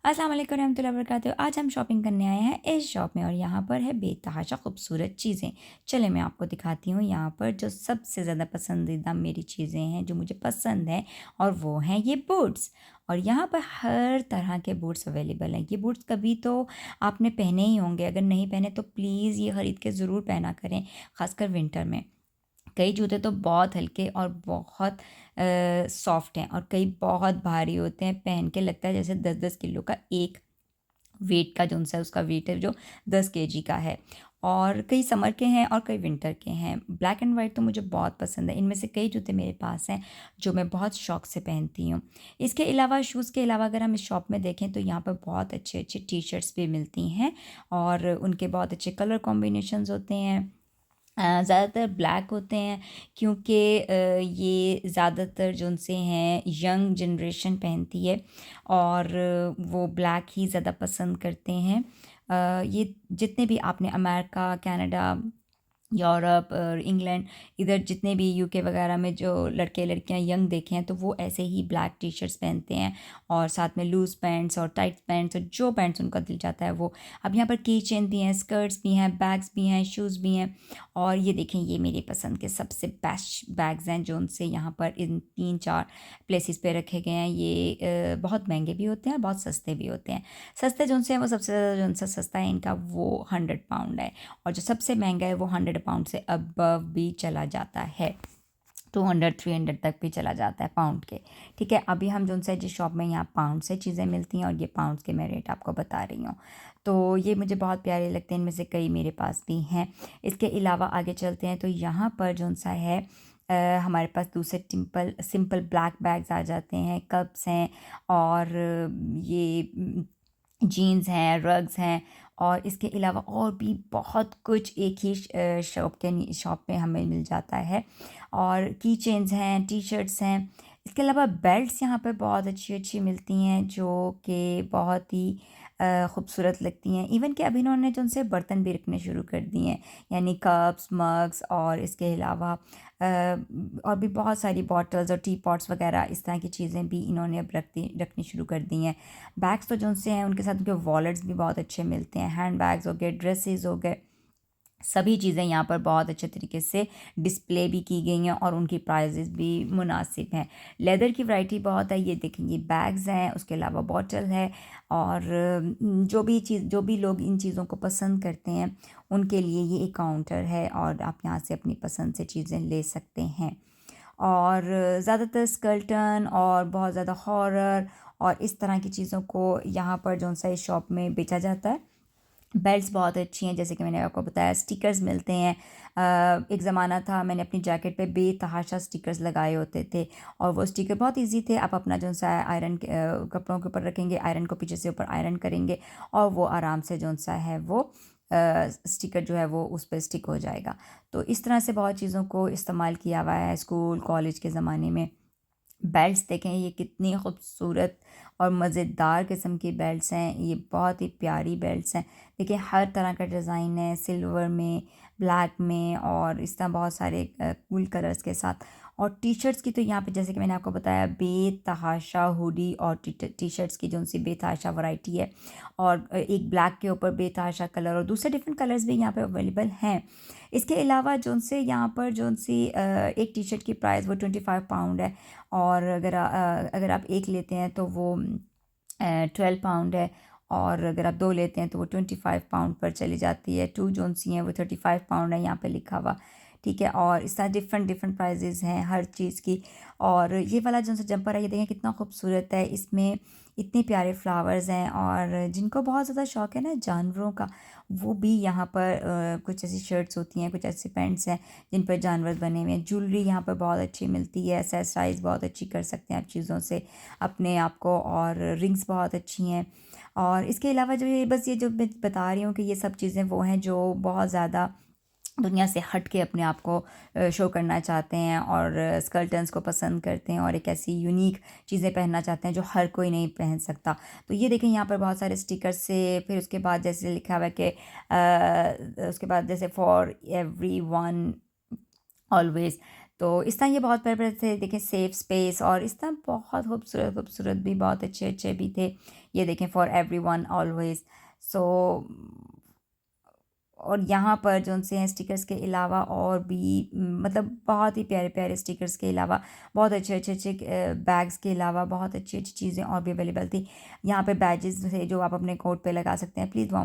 अस्सलाम वालेकुम रहमतुल्लाहि व बरकातुहू। आज हम शॉपिंग करने आए हैं इस शॉप में और यहाँ पर है बेतहाशा खूबसूरत चीज़ें। चले मैं आपको दिखाती हूँ यहाँ पर जो सबसे ज़्यादा पसंदीदा मेरी चीज़ें हैं जो मुझे पसंद हैं, और वो हैं ये बूट्स। और यहाँ पर हर तरह के बूट्स अवेलेबल हैं। ये बूट्स कभी तो आपने पहने ही होंगे, अगर नहीं पहने तो प्लीज़ ये ख़रीद के ज़रूर पहना करें, ख़ासकर विंटर में। कई जूते तो बहुत हल्के और बहुत सॉफ्ट हैं, और कई बहुत भारी होते हैं, पहन के लगता है जैसे 10-10 किलो का एक वेट का जो सा उसका वेट है जो 10 केजी का है। और कई समर के हैं और कई विंटर के हैं। ब्लैक एंड वाइट तो मुझे बहुत पसंद है। इनमें से कई जूते मेरे पास हैं जो मैं बहुत शौक से पहनती हूँ। इसके अलावा शूज़ के अलावा अगर हम इस शॉप में देखें तो यहाँ पर बहुत अच्छे अच्छे टी शर्ट्स भी मिलती हैं, और उनके बहुत अच्छे कलर कॉम्बिनेशंस होते हैं। ज़्यादातर ब्लैक होते हैं क्योंकि ये ज़्यादातर जो उनसे हैं यंग जनरेशन पहनती है, और वो ब्लैक ही ज़्यादा पसंद करते हैं। ये जितने भी आपने अमेरिका, कनाडा, यूरोप और इंग्लैंड, इधर जितने भी यूके वगैरह में जो लड़के लड़कियां यंग देखे हैं तो वो ऐसे ही ब्लैक टी शर्ट्स पहनते हैं, और साथ में लूज़ पैंट्स और टाइट पैंट्स, और जो पैंट्स उनका दिल चाहता है वो। अब यहाँ पर की चेन भी हैं, स्कर्ट्स भी हैं, बैग्स भी हैं, शूज़ भी हैं। और ये देखें, ये मेरी पसंद के सबसे बेस्ट बैग्स हैं जो उनसे यहाँ पर इन 3-4 प्लेसेस पे रखे गए हैं। ये बहुत महंगे भी होते हैं और बहुत सस्ते भी होते हैं। सस्ते जो उनसे हैं वो सबसे ज़्यादा जो उनसे सस्ता है इनका वो 100 पाउंड है, और जो सबसे महंगा है वो 100 पाउंड से अबव भी चला जाता है, 200-300 तक भी चला जाता है पाउंड के। ठीक है, अभी हम जो उनसे जिस शॉप में यहाँ पाउंड से चीज़ें मिलती हैं, और ये पाउंड्स के मैं रेट आपको बता रही हूँ। तो ये मुझे बहुत प्यारे लगते हैं, इनमें से कई मेरे पास भी हैं। इसके अलावा आगे चलते हैं तो यहाँ पर जो सा है हमारे पास दूसरे सिंपल ब्लैक बैग्स आ जाते हैं, कप्स हैं, और ये जीन्स हैं, रग्स हैं, और इसके अलावा और भी बहुत कुछ एक ही शॉप में हमें मिल जाता है। और की चेन्स हैं, टी शर्ट्स हैं। इसके अलावा बेल्ट्स यहाँ पर बहुत अच्छी अच्छी मिलती हैं जो कि बहुत ही खूबसूरत लगती हैं। इवन कि अब इन्होंने जो उनसे बर्तन भी रखने शुरू कर दिए हैं, यानी कप्स, मग्स, और इसके अलावा और भी बहुत सारी बॉटल्स और टी पॉट्स वगैरह इस तरह की चीज़ें भी इन्होंने अब रखनी शुरू कर दी हैं। बैग्स तो जो उनसे हैं उनके साथ उनके वॉलेट्स भी बहुत अच्छे मिलते हैं, हैंड बैग्स हो गए, ड्रेसेस हो गए, सभी चीज़ें यहाँ पर बहुत अच्छे तरीके से डिस्प्ले भी की गई हैं, और उनकी प्राइजेस भी मुनासिब हैं। लेदर की वैरायटी बहुत है, ये देखेंगे बैग्स हैं, उसके अलावा बॉटल है, और जो भी लोग इन चीज़ों को पसंद करते हैं उनके लिए ये एक काउंटर है, और आप यहाँ से अपनी पसंद से चीज़ें ले सकते हैं। और ज़्यादातर स्केल्टन और बहुत ज़्यादा हॉरर और इस तरह की चीज़ों को यहाँ पर जो सा इस शॉप में बेचा जाता है। बेल्ट्स बहुत अच्छी हैं, जैसे कि मैंने आपको बताया, स्टिकर्स मिलते हैं। एक ज़माना था मैंने अपनी जैकेट पे बेतहाशा स्टिकर्स लगाए होते थे, और वो स्टिकर बहुत इजी थे। आप अपना जो सा आयरन कपड़ों के ऊपर रखेंगे, आयरन को पीछे से ऊपर आयरन करेंगे, और वो आराम से जो सा है वो स्टिकर जो है वो उस पर स्टिक हो जाएगा। तो इस तरह से बहुत चीज़ों को इस्तेमाल किया हुआ है स्कूल कॉलेज के ज़माने में। बेल्ट्स देखें, ये कितनी खूबसूरत और मज़ेदार किस्म की बेल्ट्स हैं, ये बहुत ही प्यारी बेल्ट्स हैं। देखिए, हर तरह का डिज़ाइन है, सिल्वर में, ब्लैक में, और इस तरह बहुत सारे कूल कलर्स के साथ। और टी शर्ट्स की तो यहाँ पे जैसे कि मैंने आपको बताया, बेतहाशा हुडी और टी शर्ट्स की जो सी बेतहाशा वैरायटी है, और एक ब्लैक के ऊपर बेतहाशा कलर, और दूसरे डिफरेंट कलर्स भी यहाँ पे अवेलेबल हैं। इसके अलावा जो से यहाँ पर जो सी एक टी शर्ट की प्राइस वो 25 पाउंड है, और अगर आप एक लेते हैं तो वो 12 पाउंड है, और अगर आप दो लेते हैं तो वो 25 पाउंड पर चली जाती है। टू जोन सी हैं वो 35 पाउंड है यहाँ पे लिखा हुआ। ठीक है, और इस तरह डिफरेंट डिफरेंट प्राइजेज़ हैं हर चीज़ की। और ये वाला जो सा जंपर है, ये देखें कितना खूबसूरत है, इसमें इतने प्यारे फ्लावर्स हैं, और जिनको बहुत ज़्यादा शौक़ है ना जानवरों का, वो भी यहाँ पर कुछ ऐसी शर्ट्स होती हैं, कुछ ऐसे पैंट्स हैं जिन पर जानवर बने हुए हैं। ज्वेलरी यहाँ पर बहुत अच्छी मिलती है, एक्सेसराइज बहुत अच्छी कर सकते हैं आप चीज़ों से अपने आप को, और रिंग्स बहुत अच्छी हैं। और इसके अलावा जो ये बस ये जो मैं बता रही हूँ कि ये सब चीज़ें वो हैं जो बहुत ज़्यादा दुनिया से हट के अपने आप को शो करना चाहते हैं, और स्कर्टन्स को पसंद करते हैं, और एक ऐसी यूनिक चीज़ें पहनना चाहते हैं जो हर कोई नहीं पहन सकता। तो ये देखें, यहाँ पर बहुत सारे स्टिकर्स से, फिर उसके बाद जैसे लिखा हुआ है कि उसके बाद जैसे फॉर एवरी वन ऑलवेज। तो इस तरह ये बहुत प्यारे-प्यारे थे। देखें सेफ स्पेस और इस तरह बहुत खूबसूरत भी बहुत अच्छे-अच्छे भी थे। ये देखें फॉर एवरीवन ऑलवेज़। सो और यहाँ पर जो से हैं स्टिकर्स के अलावा और भी मतलब बहुत ही प्यारे-प्यारे स्टिकर्स के अलावा बहुत अच्छे-अच्छे बैग्स के अलावा बहुत अच्छी-अच्छी चीज़ें और भी अवेलेबल थी। यहाँ पे बैजेज़ थे जो आप अपने कोट पे लगा सकते हैं। Please wow